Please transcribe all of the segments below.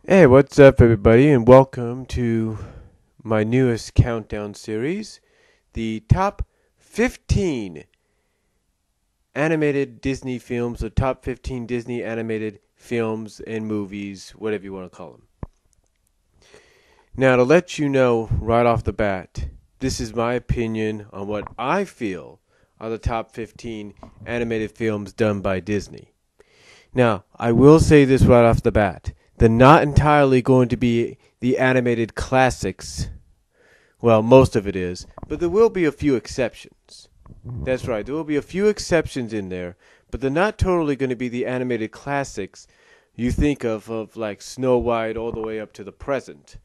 Hey, what's up, everybody, and welcome to my newest countdown series, the top 15 animated Disney films, or top 15 Disney animated films and movies, whatever you want to call them. Now, to let you know right off the bat, this is my opinion on what I feel are the top 15 animated films done by Disney. Now, I will say this right off the bat. They're not entirely going to be the animated classics. Well, most of it is, but there will be a few exceptions. That's right, there will be a few exceptions in there, but they're not totally going to be the animated classics you think of like Snow White all the way up to the present,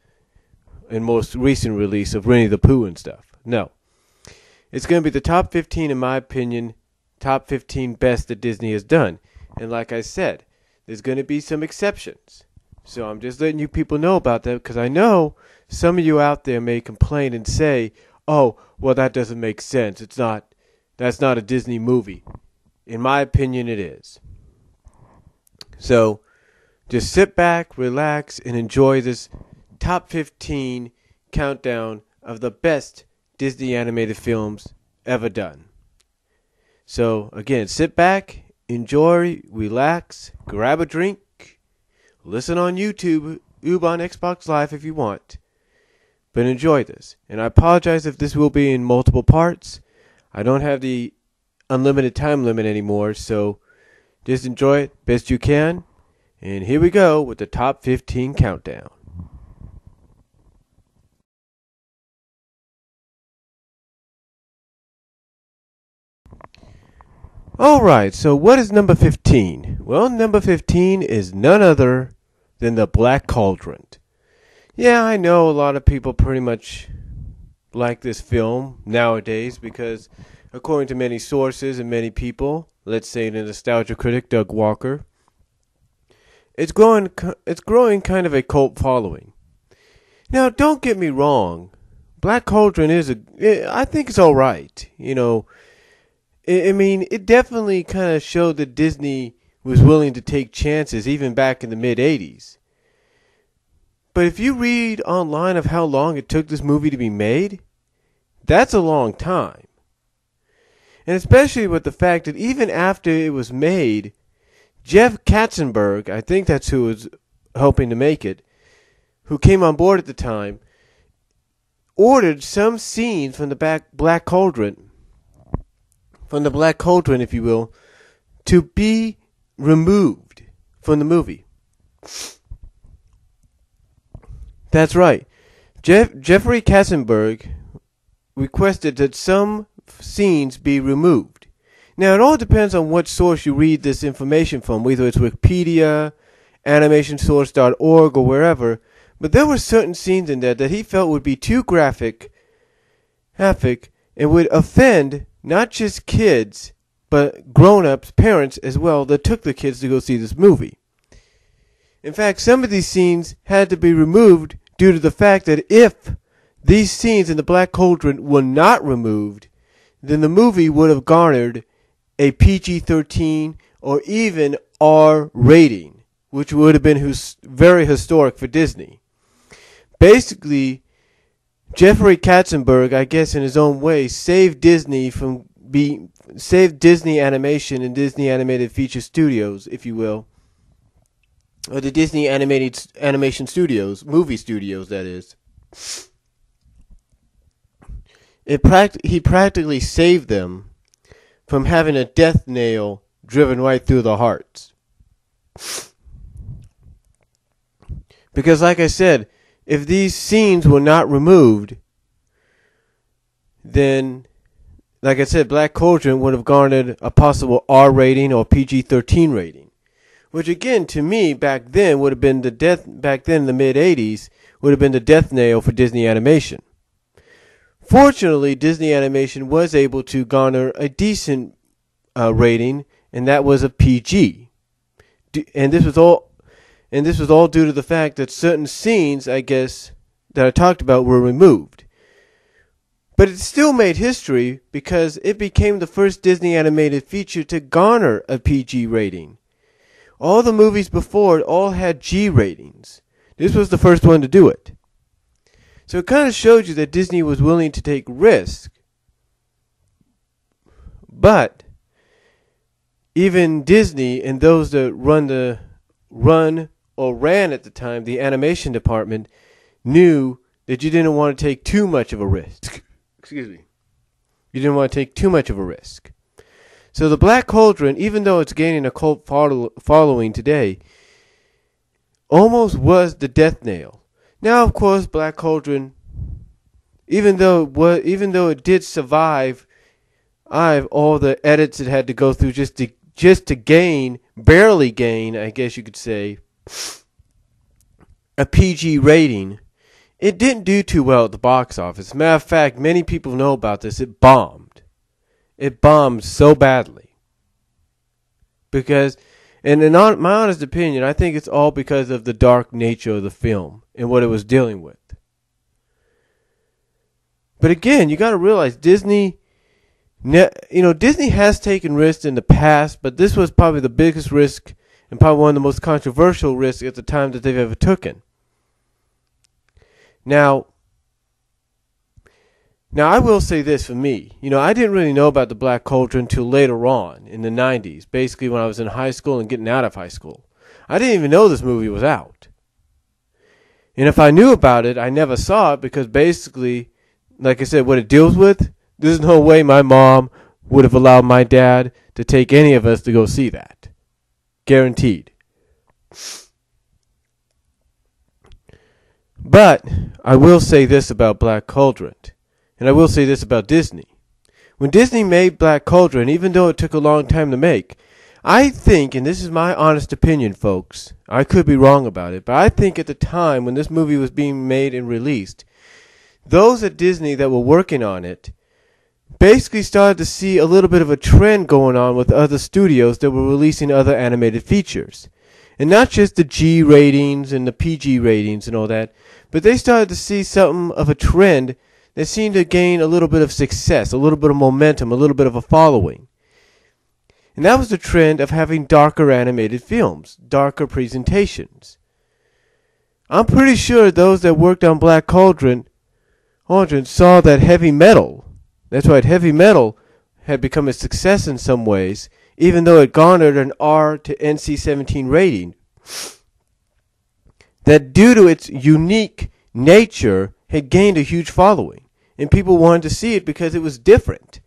and most recent release of Winnie the Pooh and stuff. No. It's going to be the top 15, in my opinion, top 15 best that Disney has done. And like I said, there's going to be some exceptions. So I'm just letting you people know about that because I know some of you out there may complain and say, "Oh, well, that doesn't make sense. That's not a Disney movie." In my opinion, it is. So just sit back, relax, and enjoy this top 15 countdown of the best Disney animated films ever done. So again, sit back, enjoy, relax, grab a drink. Listen on YouTube, on Xbox Live if you want. But enjoy this. And I apologize if this will be in multiple parts. I don't have the unlimited time limit anymore, so just enjoy it best you can. And here we go with the top 15 countdown. Alright, so what is number 15? Well, number 15 is none other than the Black Cauldron. Yeah, I know a lot of people pretty much like this film nowadays because, according to many sources and many people, let's say the nostalgia critic Doug Walker, it's growing kind of a cult following. Now, don't get me wrong, Black Cauldron I think it's alright, you know. I mean, it definitely kind of showed that Disney was willing to take chances even back in the mid-'80s. But if you read online of how long it took this movie to be made, that's a long time. And especially with the fact that even after it was made, Jeff Katzenberg, I think that's who was helping to make it, who came on board at the time, ordered some scenes from the Black Cauldron, if you will, to be removed from the movie. That's right. Jeffrey Katzenberg requested that some scenes be removed. Now, it all depends on what source you read this information from, whether it's Wikipedia, animationsource.org, or wherever, but there were certain scenes in there that he felt would be too graphic, and would offend not just kids, but grown-ups, parents as well, that took the kids to go see this movie. In fact, some of these scenes had to be removed due to the fact that if these scenes in the Black Cauldron were not removed, then the movie would have garnered a PG-13 or even R rating, which would have been very historic for Disney. Basically, Jeffrey Katzenberg, I guess in his own way, saved Disney Animation and Disney Animated Feature Studios, if you will, or the Disney Animation Studios, movie studios, that is. He practically saved them from having a death nail driven right through their hearts. Because, like I said, if these scenes were not removed, then, like I said, Black Cauldron would have garnered a possible R rating or PG-13 rating. Which, again, to me, back then, would have been back then in the mid-'80s, would have been the death nail for Disney Animation. Fortunately, Disney Animation was able to garner a decent rating, and that was a PG. And this was all due to the fact that certain scenes, I guess, that I talked about were removed. But it still made history because it became the first Disney animated feature to garner a PG rating. All the movies before it all had G ratings. This was the first one to do it. So it kind of showed you that Disney was willing to take risks. But even Disney and those that ran at the time the animation department knew that you didn't want to take too much of a risk. Excuse me. You didn't want to take too much of a risk. So the Black Cauldron, even though it's gaining a cult following today, almost was the death nail. Now, of course, Black Cauldron, even though it did survive all the edits it had to go through just to barely gain, I guess you could say, a PG rating, it didn't do too well at the box office. Matter of fact, many people know about this. It bombed. It bombed so badly. Because, and in my honest opinion, I think it's all because of the dark nature of the film and what it was dealing with. But again, you got to realize Disney has taken risks in the past, but this was probably the biggest risk and probably one of the most controversial risks at the time that they've ever taken. Now I will say this for me. I didn't really know about the Black Cauldron until later on in the 90s, basically when I was in high school and getting out of high school. I didn't even know this movie was out. And if I knew about it, I never saw it because basically, like I said, what it deals with, there's no way my mom would have allowed my dad to take any of us to go see that. Guaranteed. But I will say this about Black Cauldron, and I will say this about Disney. When Disney made Black Cauldron, even though it took a long time to make, I think, and this is my honest opinion, folks, I could be wrong about it, but I think at the time when this movie was being made and released, those at Disney that were working on it basically started to see a little bit of a trend going on with other studios that were releasing other animated features. And not just the G ratings and the PG ratings and all that, but they started to see something of a trend that seemed to gain a little bit of success, a little bit of momentum, a little bit of a following. And that was the trend of having darker animated films, darker presentations. I'm pretty sure those that worked on Black Cauldron saw that heavy metal, that's right, heavy metal had become a success in some ways, even though it garnered an R to NC-17 rating, that due to its unique nature had gained a huge following, and people wanted to see it because it was different.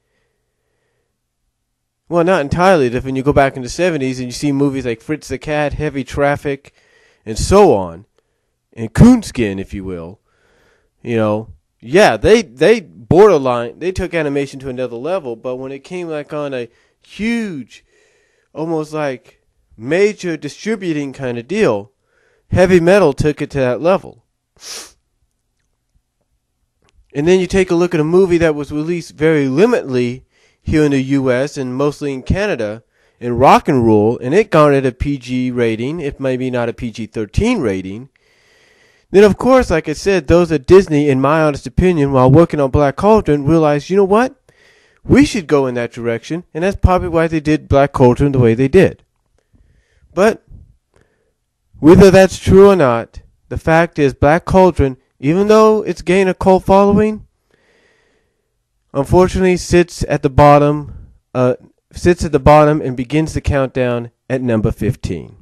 Well, not entirely different. You go back in the 70s and you see movies like Fritz the Cat, Heavy Traffic, and so on, and Coonskin, if you will. Yeah, they borderline, they took animation to another level, but when it came like on a huge, almost like major distributing kind of deal, heavy metal took it to that level. And then you take a look at a movie that was released very limitedly here in the US and mostly in Canada, in Rock and Roll, and it garnered a PG rating, if maybe not a PG-13 rating. Then, of course, like I said, those at Disney, in my honest opinion, while working on Black Cauldron, realized, you know what? We should go in that direction, and that's probably why they did Black Cauldron the way they did. But, whether that's true or not, the fact is Black Cauldron, even though it's gained a cult following, unfortunately sits at the bottom and begins the countdown at number 15.